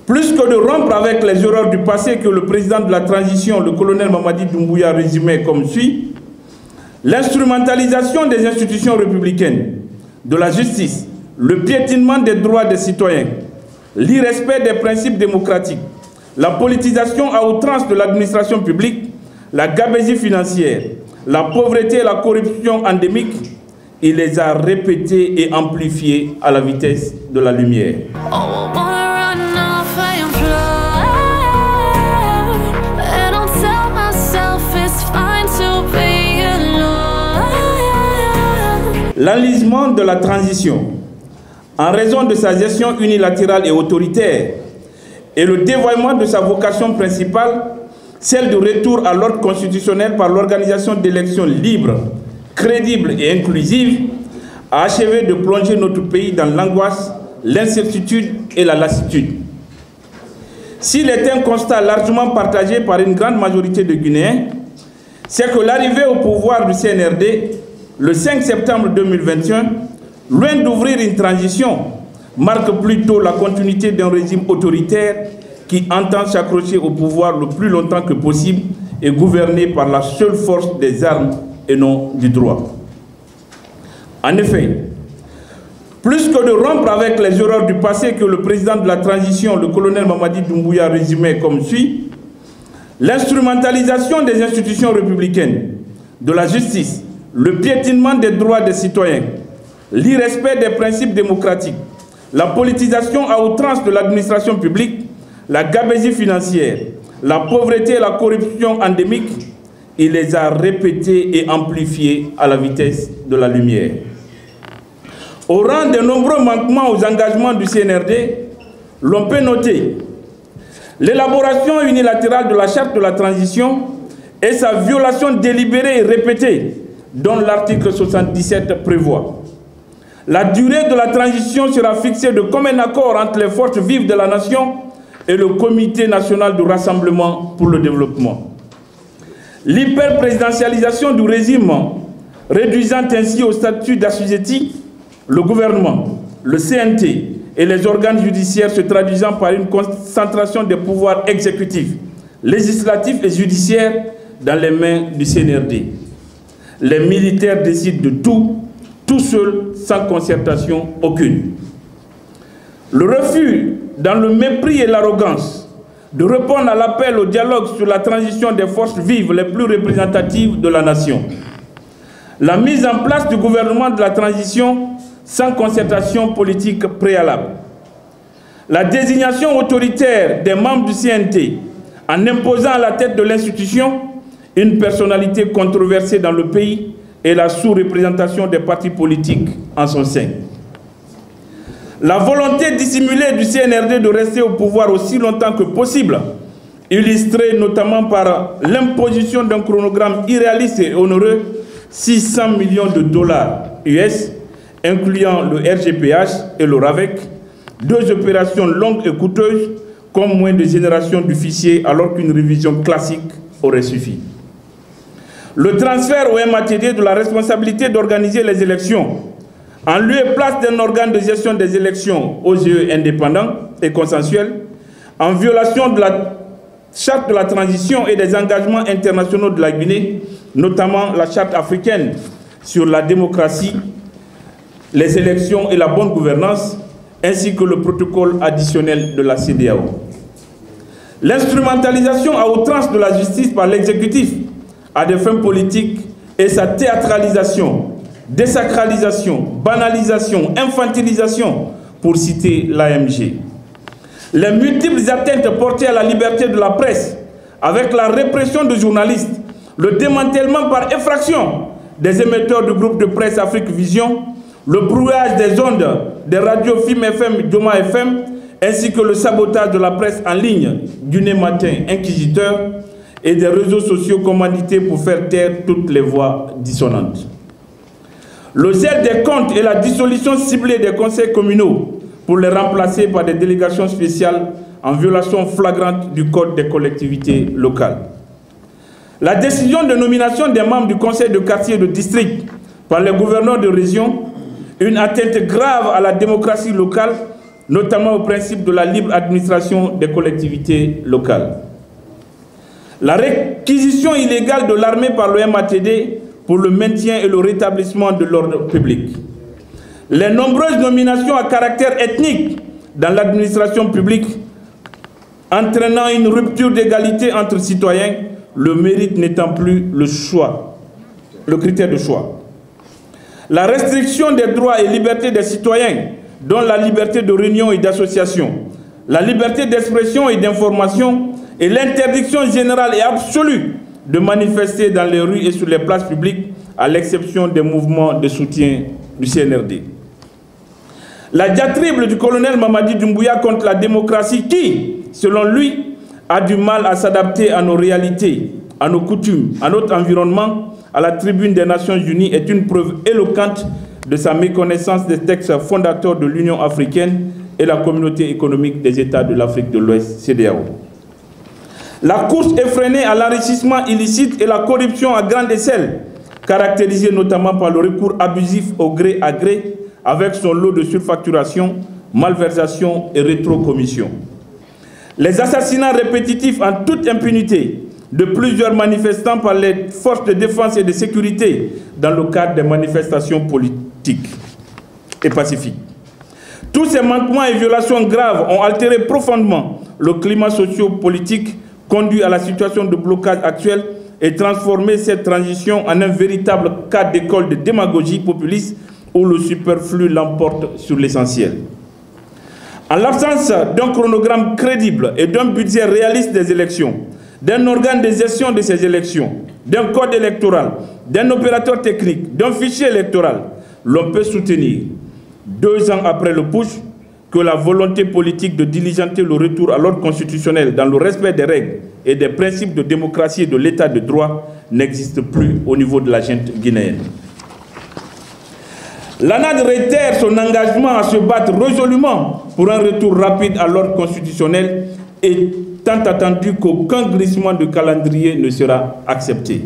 Plus que de rompre avec les erreurs du passé que le président de la transition, le colonel Mamadi Doumbouya, résumait comme suit: l'instrumentalisation des institutions républicaines, de la justice, le piétinement des droits des citoyens, l'irrespect des principes démocratiques, la politisation à outrance de l'administration publique, la gabegie financière, la pauvreté et la corruption endémique, il les a répétés et amplifiés à la vitesse de la lumière. L'enlisement de la transition, en raison de sa gestion unilatérale et autoritaire, et le dévoiement de sa vocation principale, celle du retour à l'ordre constitutionnel par l'organisation d'élections libres, crédibles et inclusives, a achevé de plonger notre pays dans l'angoisse, l'incertitude et la lassitude. S'il est un constat largement partagé par une grande majorité de Guinéens, c'est que l'arrivée au pouvoir du CNRD, le 5 septembre 2021, loin d'ouvrir une transition, marque plutôt la continuité d'un régime autoritaire qui entend s'accrocher au pouvoir le plus longtemps que possible et gouverner par la seule force des armes et non du droit. En effet, plus que de rompre avec les erreurs du passé que le président de la transition, le colonel Mamadi Doumbouya, résumait comme suit: l'instrumentalisation des institutions républicaines, de la justice, le piétinement des droits des citoyens, l'irrespect des principes démocratiques, la politisation à outrance de l'administration publique, la gabegie financière, la pauvreté et la corruption endémique, il les a répétés et amplifiés à la vitesse de la lumière. Au rang de nombreux manquements aux engagements du CNRD, l'on peut noter l'élaboration unilatérale de la charte de la transition et sa violation délibérée et répétée, dont l'article 77 prévoit. La durée de la transition sera fixée de commun accord entre les forces vives de la nation et le Comité national de rassemblement pour le développement. L'hyperprésidentialisation du régime, réduisant ainsi au statut d'assujetti le gouvernement, le CNT et les organes judiciaires, se traduisant par une concentration des pouvoirs exécutifs, législatifs et judiciaires dans les mains du CNRD. Les militaires décident de tout seuls, sans concertation aucune. Le refus, dans le mépris et l'arrogance, de répondre à l'appel au dialogue sur la transition des forces vives les plus représentatives de la nation. La mise en place du gouvernement de la transition sans concertation politique préalable. La désignation autoritaire des membres du CNT en imposant à la tête de l'institution une personnalité controversée dans le pays et la sous-représentation des partis politiques en son sein. La volonté dissimulée du CNRD de rester au pouvoir aussi longtemps que possible, illustrée notamment par l'imposition d'un chronogramme irréaliste et onéreux, 600 millions de dollars US, incluant le RGPH et le RAVEC, deux opérations longues et coûteuses, comme moins de génération du fichier, alors qu'une révision classique aurait suffi. Le transfert au MATD de la responsabilité d'organiser les élections, en lieu et place d'un organe de gestion des élections OGE indépendant et consensuel, en violation de la charte de la transition et des engagements internationaux de la Guinée, notamment la charte africaine sur la démocratie, les élections et la bonne gouvernance, ainsi que le protocole additionnel de la CEDEAO. L'instrumentalisation à outrance de la justice par l'exécutif à des fins politiques et sa théâtralisation, désacralisation, banalisation, infantilisation, pour citer l'AMG. Les multiples atteintes portées à la liberté de la presse, avec la répression de journalistes, le démantèlement par effraction des émetteurs du groupe de presse Afrique Vision, le brouillage des ondes des radios FIM FM, Doma FM, ainsi que le sabotage de la presse en ligne du Matin inquisiteur et des réseaux sociaux commandités pour faire taire toutes les voix dissonantes. Le gel des comptes et la dissolution ciblée des conseils communaux pour les remplacer par des délégations spéciales en violation flagrante du Code des collectivités locales. La décision de nomination des membres du conseil de quartier et de district par les gouverneurs de région, une atteinte grave à la démocratie locale notamment au principe de la libre administration des collectivités locales. La réquisition illégale de l'armée par le MATD pour le maintien et le rétablissement de l'ordre public. Les nombreuses nominations à caractère ethnique dans l'administration publique entraînant une rupture d'égalité entre citoyens, le mérite n'étant plus le critère de choix. La restriction des droits et libertés des citoyens, dont la liberté de réunion et d'association, la liberté d'expression et d'information et l'interdiction générale et absolue de manifester dans les rues et sur les places publiques, à l'exception des mouvements de soutien du CNRD. La diatribe du colonel Mamadi Doumbouya contre la démocratie qui, selon lui, a du mal à s'adapter à nos réalités, à nos coutumes, à notre environnement, à la tribune des Nations Unies est une preuve éloquente de sa méconnaissance des textes fondateurs de l'Union africaine et la communauté économique des États de l'Afrique de l'Ouest, CEDEAO. La course effrénée à l'enrichissement illicite et la corruption à grande échelle, caractérisée notamment par le recours abusif au gré à gré, avec son lot de surfacturation, malversation et rétrocommission. Les assassinats répétitifs en toute impunité de plusieurs manifestants par les forces de défense et de sécurité dans le cadre des manifestations politiques et pacifiques. Tous ces manquements et violations graves ont altéré profondément le climat socio-politique, conduit à la situation de blocage actuelle et transformé cette transition en un véritable cas d'école de démagogie populiste où le superflu l'emporte sur l'essentiel. En l'absence d'un chronogramme crédible et d'un budget réaliste des élections, d'un organe de gestion de ces élections, d'un code électoral, d'un opérateur technique, d'un fichier électoral, l'on peut soutenir, 2 ans après le putsch, que la volonté politique de diligenter le retour à l'ordre constitutionnel dans le respect des règles et des principes de démocratie et de l'état de droit n'existe plus au niveau de la junte guinéenne. L'ANAD réitère son engagement à se battre résolument pour un retour rapide à l'ordre constitutionnel et tant attendu qu'aucun glissement de calendrier ne sera accepté.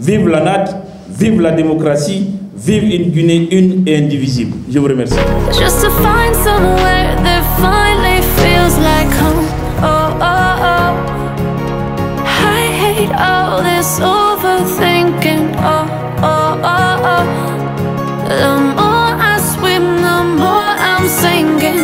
Vive l'ANAD, vive la démocratie, vive une Guinée une et indivisible. Je vous remercie. Just to find somewhere that finally feels like home. Oh, oh, oh. I hate all this overthinking.